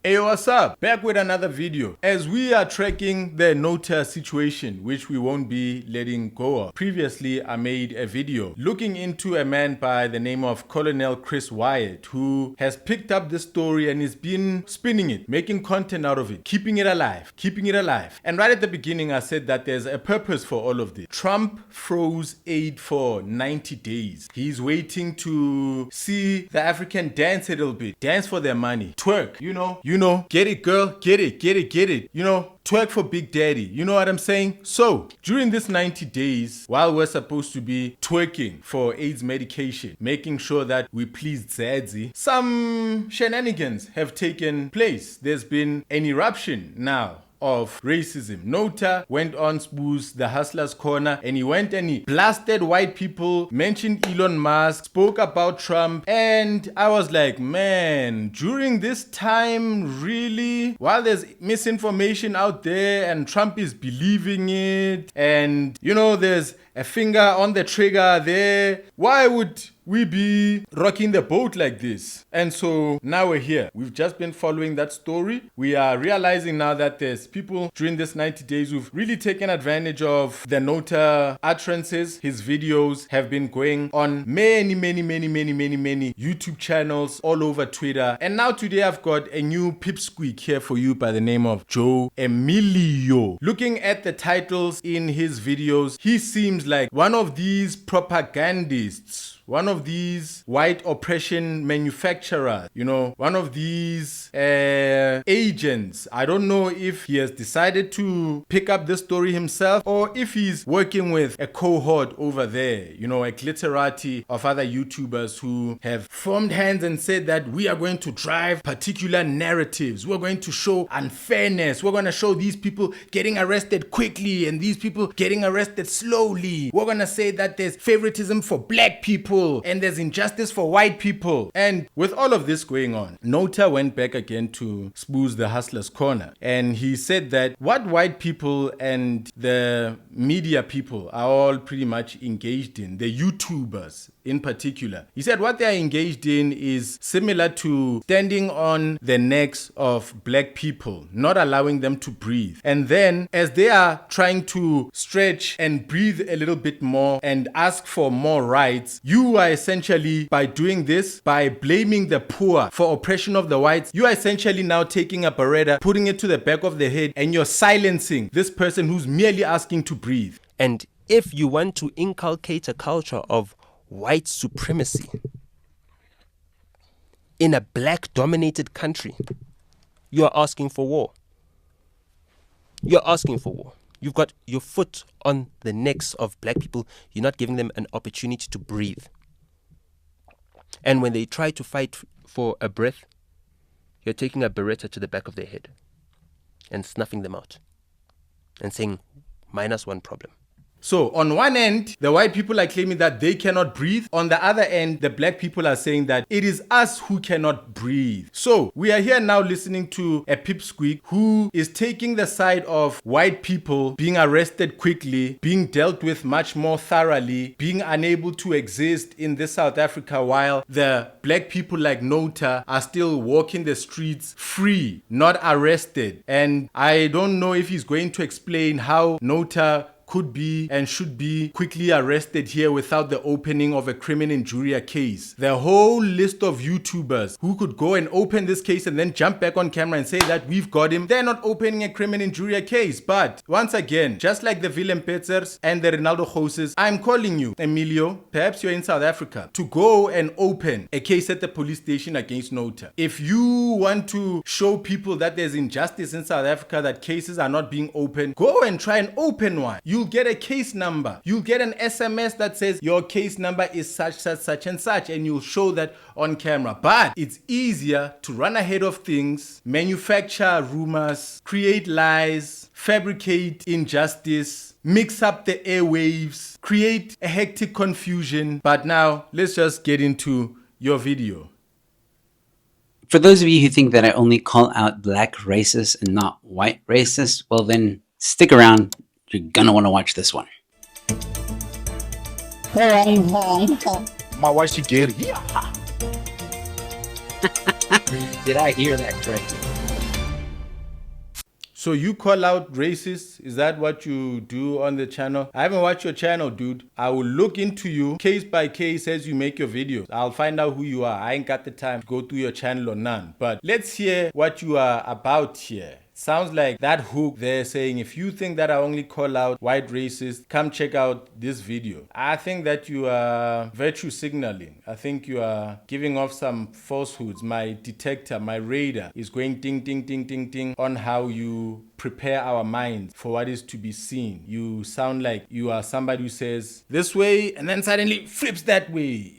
Hey, what's up? Back with another video. As we are tracking the Nota situation, which we won't be letting go of. Previously, I made a video looking into a man by the name of Colonel Chris Wyatt, who has picked up this story and has been spinning it, making content out of it, keeping it alive. And right at the beginning, I said that there's a purpose for all of this. Trump froze aid for 90 days. He's waiting to see the African dance a little bit, dance for their money, twerk, you know, get it, girl, get it, you know, twerk for Big Daddy. You know what I'm saying? So, during this 90 days, while we're supposed to be twerking for AIDS medication, making sure that we please Zadzi, some shenanigans have taken place. There's been an eruption now of racism. Nota went on Spoos, the Hustler's Corner, and he went and he blasted white people, mentioned Elon Musk, spoke about Trump, and I was like, man, during this time, really? While there's misinformation out there and Trump is believing it, and, you know, there's a finger on the trigger there, why would we be rocking the boat like this? And so now we're here. We've just been following that story. We are realizing now that there's people during this 90 days who've really taken advantage of the Nota utterances. His videos have been going on many YouTube channels all over Twitter. And now today I've got a new pipsqueak here for you by the name of Joe Emilio. Looking at the titles in his videos, he seems like one of these propagandists, one of these white oppression manufacturers, you know, one of these agents. I don't know if he has decided to pick up this story himself or if he's working with a cohort over there, you know, a glitterati of other YouTubers who have formed hands and said that we are going to drive particular narratives. We're going to show unfairness. We're going to show these people getting arrested quickly and these people getting arrested slowly. We're going to say that there's favoritism for black people and there's injustice for white people. And with all of this going on, Nota went back again to Spoos the Hustler's Corner, and he said that what white people and the media people are all pretty much engaged in, the YouTubers in particular, he said what they're engaged in is similar to standing on the necks of black people, not allowing them to breathe. And then as they are trying to stretch and breathe a little bit more and ask for more rights, you are essentially, by doing this, by blaming the poor for oppression of the whites, you are essentially now taking a beretta, putting it to the back of the head, and you're silencing this person who's merely asking to breathe. And if you want to inculcate a culture of white supremacy in a black-dominated country, you are asking for war. You're asking for war. You've got your foot on the necks of black people. You're not giving them an opportunity to breathe. And when they try to fight for a breath, you're taking a beretta to the back of their head and snuffing them out and saying, -1 problem. So on one end, the white people are claiming that they cannot breathe. On the other end, the black people are saying that it is us who cannot breathe. So we are here now listening to a pipsqueak who is taking the side of white people being arrested quickly, being dealt with much more thoroughly, being unable to exist in this South Africa while the black people like Nota are still walking the streets free, not arrested. And I don't know if he's going to explain how Nota could be and should be quickly arrested here without the opening of a criminal injuria case. The whole list of YouTubers who could go and open this case and then jump back on camera and say that we've got him, they're not opening a criminal injuria case. But once again, just like the Willem Petzers and the Ronaldo Gouws, I'm calling you, Emilio, perhaps you're in South Africa, to go and open a case at the police station against Nota. If you want to show people that there's injustice in South Africa, that cases are not being opened, go and try and open one. You'll get a case number. You'll get an SMS that says your case number is such, and you'll show that on camera. But it's easier to run ahead of things, manufacture rumors, create lies, fabricate injustice, mix up the airwaves, create a hectic confusion. But now let's just get into your video. For those of you who think that I only call out black racists and not white racists, well then stick around. You're gonna want to watch this one. My wife's gay. Did I hear that correctly? So you call out racists? Is that what you do on the channel? I haven't watched your channel, dude. I will look into you case by case as you make your videos. I'll find out who you are. I ain't got the time to go through your channel or none. But let's hear what you are about here. Sounds like that hook there saying, if you think that I only call out white racists, come check out this video. I think that you are virtue signaling. I think you are giving off some falsehoods. My detector, my radar is going ding, ding, ding, ding, ding on how you prepare our minds for what is to be seen. You sound like you are somebody who says this way and then suddenly flips that way.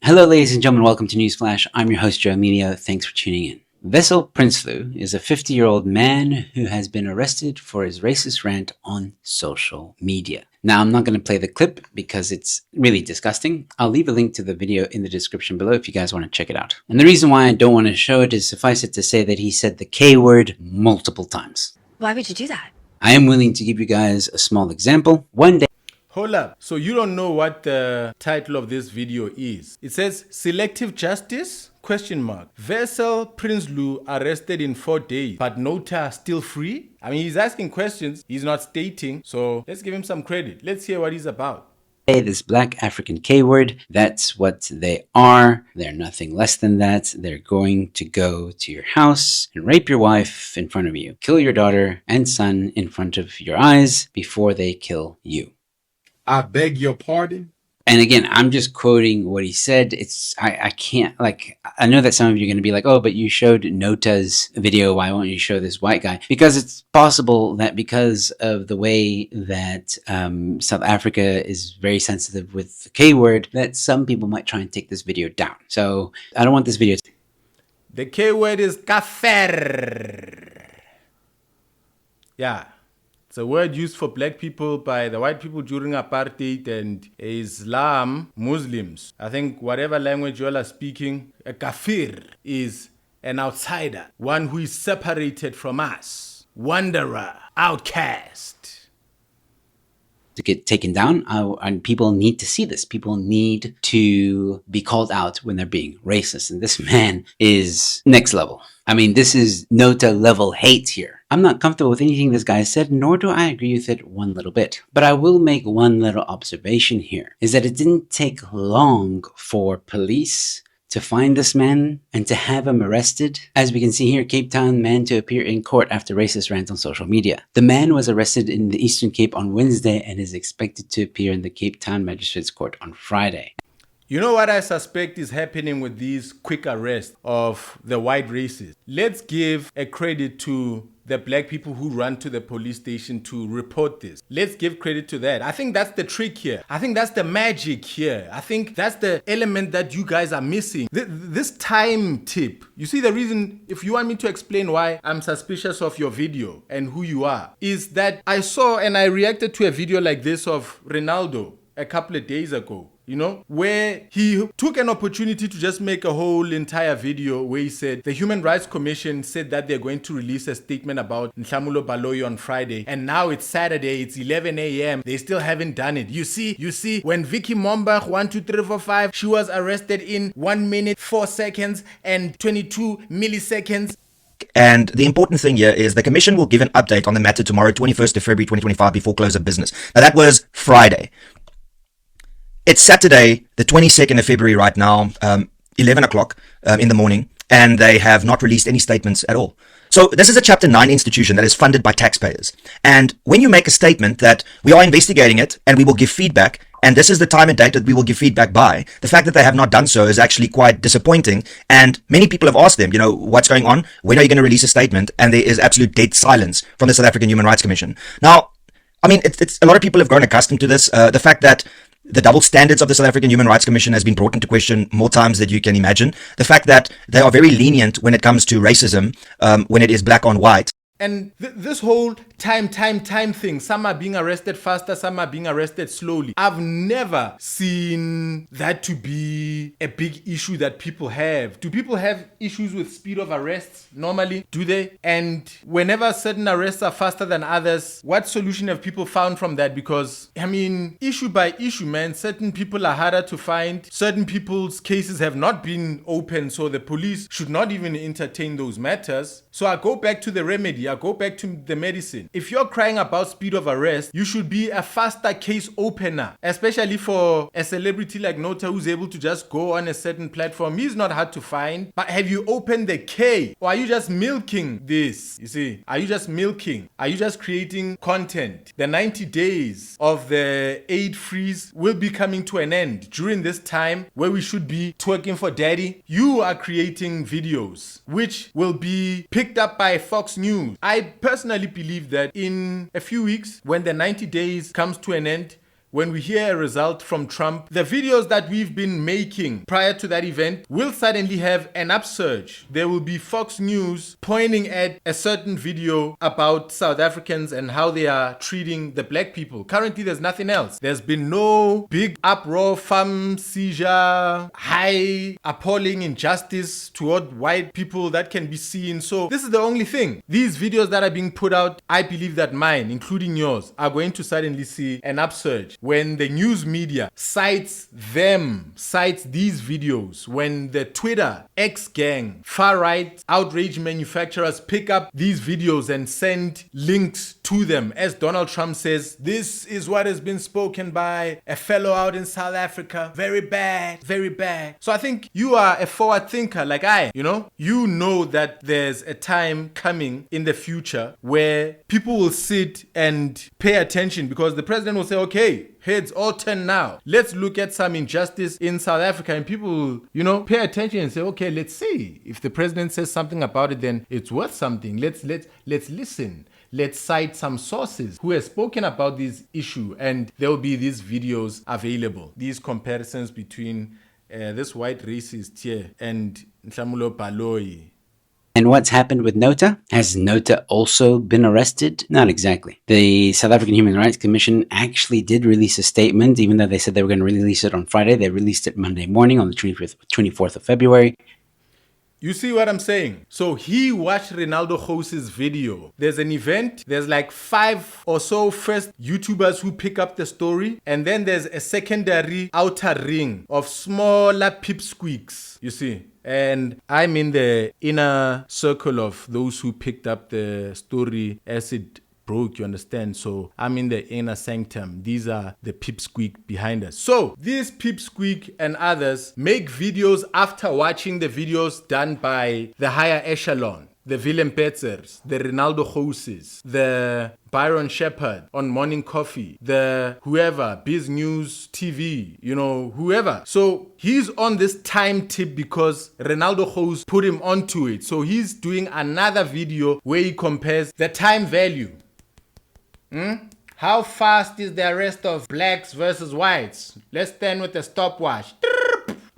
Hello, ladies and gentlemen. Welcome to Newsflash. I'm your host, Joe Emilio. Thanks for tuning in. Vessel Prinsloo is a 50-year-old man who has been arrested for his racist rant on social media. Now, I'm not going to play the clip because it's really disgusting. I'll leave a link to the video in the description below if you guys want to check it out. And the reason why I don't want to show it is, suffice it to say, that he said the K word multiple times. Why would you do that? I am willing to give you guys a small example. One day, Hold up. So you don't know what the title of this video is. It says Selective Justice? Question mark. Vessel Prinsloo arrested in 4 days, but Nota still free? I mean, he's asking questions. He's not stating. So let's give him some credit. Let's hear what he's about. this black African K word, that's what they are. They're nothing less than that. They're going to go to your house and rape your wife in front of you, kill your daughter and son in front of your eyes before they kill you. I beg your pardon? And again, I'm just quoting what he said. I can't, like, I know that some of you are going to be like, oh, but you showed Nota's video. Why won't you show this white guy? Because it's possible that because of the way that South Africa is very sensitive with the K word, that some people might try and take this video down. So I don't want this video. The K word is kafir. Yeah. It's a word used for black people by the white people during apartheid and Islam, Muslims. I think whatever language you all are speaking, a kafir is an outsider, one who is separated from us, wanderer, outcast. To get taken down, and people need to see this. People need to be called out when they're being racist. And this man is next level. I mean, this is Nota level hate here. I'm not comfortable with anything this guy said, nor do I agree with it one little bit. But I will make one little observation here, is that it didn't take long for police to find this man and to have him arrested. As we can see here, Cape Town man to appear in court after racist rant on social media. The man was arrested in the Eastern Cape on Wednesday and is expected to appear in the Cape Town Magistrates Court on Friday. You know what I suspect is happening with these quick arrests of the white racists? Let's give a credit to the black people who run to the police station to report this. Let's give credit to that. I think that's the trick here. I think that's the magic here. I think that's the element that you guys are missing. This time tip. You see, the reason, if you want me to explain why I'm suspicious of your video and who you are, is that I saw and I reacted to a video like this of Ronaldo a couple of days ago. You know, where he took an opportunity to just make a whole entire video where he said the Human Rights Commission said that they're going to release a statement about Nota Baloyi on Friday. And now it's Saturday, it's 11 a.m. They still haven't done it. You see, when Vicky Mombach 12345, she was arrested in 1 minute, 4 seconds and 22 milliseconds. And the important thing here is the commission will give an update on the matter tomorrow, 21st of February 2025, before close of business. Now that was Friday. It's Saturday, the 22nd of February right now, 11 o'clock in the morning, and they have not released any statements at all. So this is a Chapter 9 institution that is funded by taxpayers. And when you make a statement that we are investigating it and we will give feedback, and this is the time and date that we will give feedback by, the fact that they have not done so is actually quite disappointing. And many people have asked them, you know, what's going on? When are you going to release a statement? And there is absolute dead silence from the South African Human Rights Commission. Now, I mean, it's a lot of people have grown accustomed to this. The fact that the double standards of the South African Human Rights Commission has been brought into question more times than you can imagine. The fact that they are very lenient when it comes to racism, when it is black on white. And this whole time thing, some are being arrested faster, some are being arrested slowly. I've never seen that to be a big issue that people have. Do people have issues with speed of arrests normally? Do they? And whenever certain arrests are faster than others, what solution have people found from that? Because, I mean, issue by issue, man, certain people are harder to find. Certain people's cases have not been open, so the police should not even entertain those matters. So I go back to the remedy, I go back to the medicine. If you're crying about speed of arrest, you should be a faster case opener, especially for a celebrity like Nota who's able to just go on a certain platform. He's not hard to find. But have you opened the K? Or are you just milking this? You see, are you just milking? Are you just creating content? The 90 days of the aid freeze will be coming to an end during this time where we should be twerking for daddy. You are creating videos which will be picked up by Fox News. I personally believe that in a few weeks, when the 90 days comes to an end, when we hear a result from Trump, the videos that we've been making prior to that event will suddenly have an upsurge. There will be Fox News pointing at a certain video about South Africans and how they are treating the black people. Currently, there's nothing else. There's been no big uproar, seizure, high, appalling injustice toward white people that can be seen. So this is the only thing. These videos that are being put out, I believe that mine, including yours, are going to suddenly see an upsurge. When the news media cites these videos, when the Twitter X gang, far-right outrage manufacturers pick up these videos and send links to them, as Donald Trump says, this is what has been spoken by a fellow out in South Africa. Very bad, very bad. So I think you are a forward thinker like I, you know that there's a time coming in the future where people will sit and pay attention because the president will say, okay, heads all turn now. Let's look at some injustice in South Africa, and people, pay attention and say, okay, let's see. If the president says something about it, then it's worth something. Let's listen. Let's cite some sources who have spoken about this issue, and there will be these videos available. These comparisons between this white racist here and Nota Baloyi. And what's happened with Nota? Has Nota also been arrested? Not exactly. The South African Human Rights Commission actually did release a statement, even though they said they were going to release it on Friday. They released it Monday morning on the 24th of February. You see what I'm saying? So he watched Ronaldo Gouws' video. There's an event. There's like 5 or so first YouTubers who pick up the story. And then there's a secondary outer ring of smaller pipsqueaks, you see. And I'm in the inner circle of those who picked up the story as it broke, you understand? So I'm in the inner sanctum. These are the pipsqueak behind us. So these pipsqueak and others make videos after watching the videos done by the higher echelon. The Willem Petzers, the Ronaldo Gouws, the Byron Shepherd on Morning Coffee, the whoever, Biz News TV, whoever. So he's on this time tip because Ronaldo Gouws put him onto it. So he's doing another video where he compares the time value. How fast is the arrest of blacks versus whites? Let's stand with the stopwatch.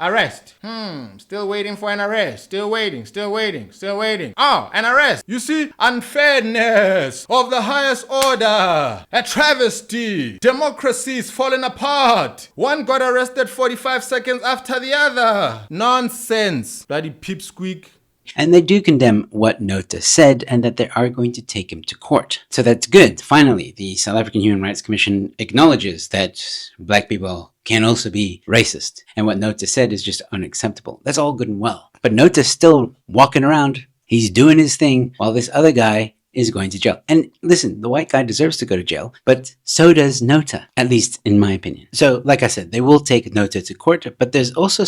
Arrest. Still waiting for an arrest. Still waiting. Oh, an arrest. You see, unfairness of the highest order. A travesty. Democracy is falling apart. One got arrested 45 seconds after the other. Nonsense. Bloody pipsqueak. And they do condemn what Nota said and that they are going to take him to court. So that's good. Finally, the South African Human Rights Commission acknowledges that black people can also be racist. And what Nota said is just unacceptable. That's all good and well. But Nota's still walking around. He's doing his thing while this other guy is going to jail. And listen, the white guy deserves to go to jail, but so does Nota, at least in my opinion. So like I said, they will take Nota to court, but there's also...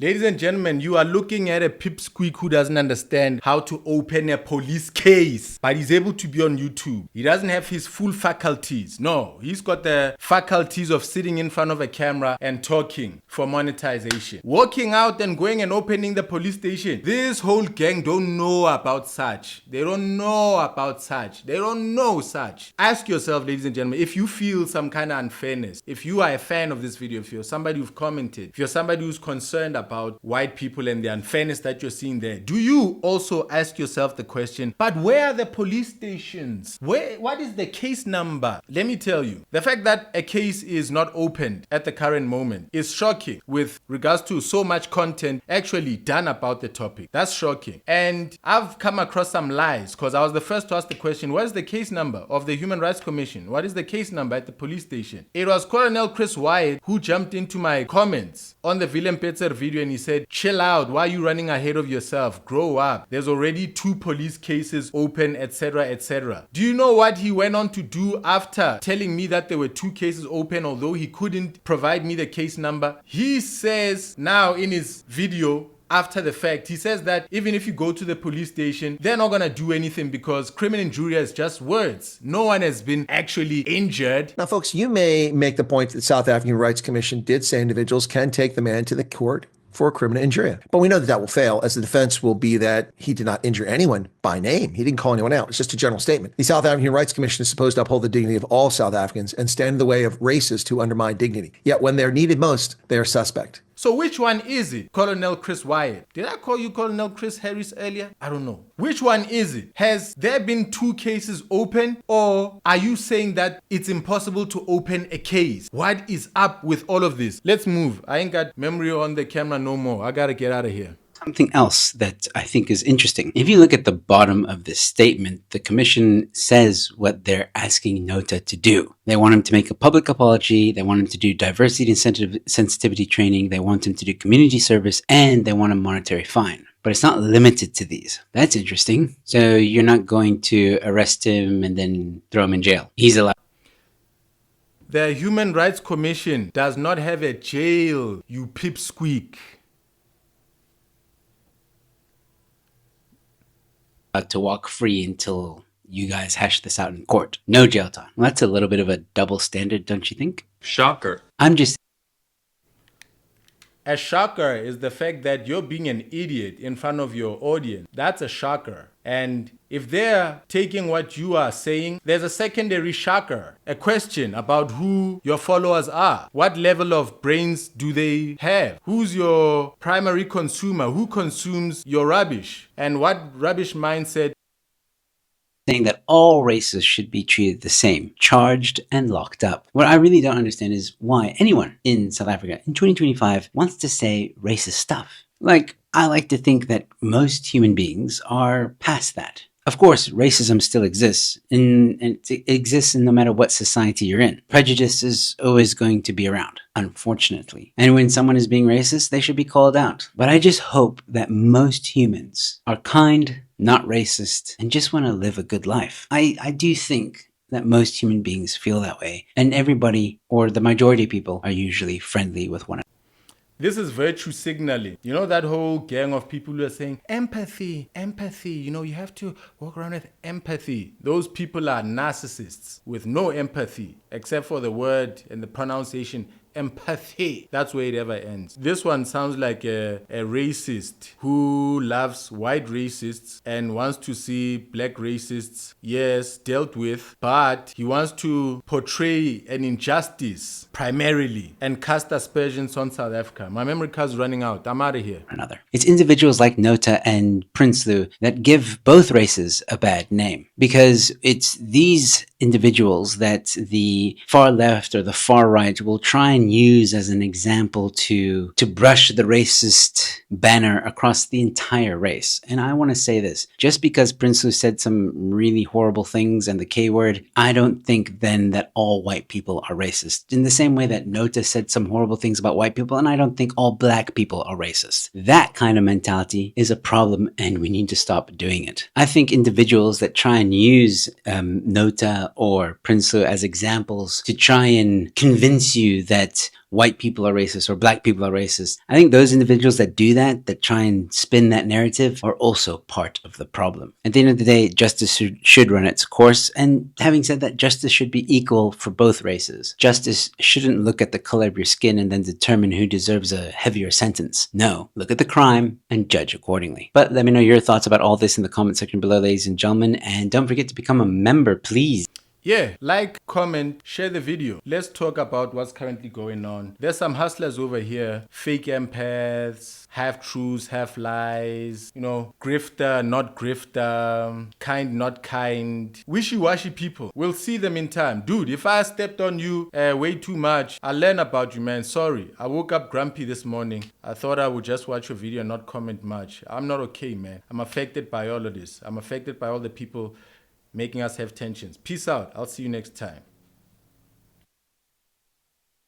Ladies and gentlemen, you are looking at a pipsqueak who doesn't understand how to open a police case, but he's able to be on YouTube. He doesn't have his full faculties. No, he's got the faculties of sitting in front of a camera and talking for monetization. Walking out and going and opening the police station. This whole gang don't know about such. They don't know about such. They don't know such. Ask yourself, ladies and gentlemen, if you feel some kind of unfairness, if you are a fan of this video, if you're somebody who's commented, if you're somebody who's concerned about about white people and the unfairness that you're seeing there, do you also ask yourself the question, but where are the police stations? What is the case number? Let me tell you, the fact that a case is not opened at the current moment is shocking with regards to so much content actually done about the topic. That's shocking. And I've come across some lies because I was the first to ask the question, what is the case number of the Human Rights Commission? What is the case number at the police station? It was Colonel Chris Wyatt who jumped into my comments on the Willem Petzer video and he said, chill out, why are you running ahead of yourself? Grow up. There's already 2 police cases open, etc., etc. Do you know what he went on to do after telling me that there were 2 cases open, although he couldn't provide me the case number? He says now in his video, after the fact, he says that even if you go to the police station, they're not going to do anything because criminal injury is just words. No one has been actually injured. Now, folks, you may make the point that the South African Human Rights Commission did say individuals can take the man to the court for criminal injury. But we know that that will fail, as the defense will be that he did not injure anyone by name. He didn't call anyone out. It's just a general statement. The South African Human Rights Commission is supposed to uphold the dignity of all South Africans and stand in the way of racists who undermine dignity. Yet when they're needed most, they are suspect. So which one is it? Colonel Chris Wyatt. Did I call you Colonel Chris Harris earlier? I don't know. Which one is it? Has there been 2 cases open, or are you saying that it's impossible to open a case? What is up with all of this? Let's move. I ain't got memory on the camera no more. I gotta get out of here. Something else that I think is interesting. If you look at the bottom of this statement, the commission says what they're asking Nota to do. They want him to make a public apology. They want him to do diversity and sensitivity training. They want him to do community service, and they want a monetary fine. But it's not limited to these. That's interesting. So you're not going to arrest him and then throw him in jail. He's allowed. The Human Rights Commission does not have a jail, you pipsqueak. To walk free until you guys hash this out in court. No jail time. Well, that's a little bit of a double standard, don't you think? Shocker. A shocker is the fact that you're being an idiot in front of your audience. That's a shocker. And if they're taking what you are saying, there's a secondary shocker. A question about who your followers are. What level of brains do they have? Who's your primary consumer? Who consumes your rubbish? And what rubbish mindset? Saying that all races should be treated the same, charged and locked up. What I really don't understand is why anyone in South Africa in 2025 wants to say racist stuff. Like, I like to think that most human beings are past that. Of course, racism still exists, and it exists in no matter what society you're in. Prejudice is always going to be around, unfortunately. And when someone is being racist, they should be called out. But I just hope that most humans are kind, not racist, and just want to live a good life. I do think that most human beings feel that way, and everybody, or the majority of people, are usually friendly with one another. This is virtue signaling. You know that whole gang of people who are saying, empathy, empathy. You know, you have to walk around with empathy. Those people are narcissists with no empathy, except for the word and the pronunciation empathy. That's where it ever ends. This one sounds like a racist who loves white racists and wants to see black racists, yes, dealt with, but he wants to portray an injustice primarily and cast aspersions on South Africa. My memory card's running out. I'm out of here. Another. It's individuals like Nota and Prinsloo that give both races a bad name, because it's these individuals that the far left or the far right will try and use as an example to brush the racist banner across the entire race. And I want to say this, just because Prinsloo said some really horrible things and the K word, I don't think then that all white people are racist. In the same way that Nota said some horrible things about white people, and I don't think all black people are racist. That kind of mentality is a problem, and we need to stop doing it. I think individuals that try and use Nota or Prinsloo as examples to try and convince you that white people are racist or black people are racist, I think those individuals that do that try and spin that narrative, are also part of the problem. At the end of the day, justice should run its course. And having said that, justice should be equal for both races. Justice shouldn't look at the color of your skin and then determine who deserves a heavier sentence. No, look at the crime and judge accordingly. But let me know your thoughts about all this in the comment section below, ladies and gentlemen. And don't forget to become a member, please. Yeah, like, comment, share the video. Let's talk about what's currently going on. There's some hustlers over here, fake empaths, half-truths, half-lies, grifter, not grifter, kind, not kind, wishy-washy people. We'll see them in time. Dude, if I stepped on you way too much, I'll learn about you, man. Sorry. I woke up grumpy this morning. I thought I would just watch your video and not comment much. I'm not okay, man. I'm affected by all of this. I'm affected by all the people making us have tensions. Peace out. I'll see you next time.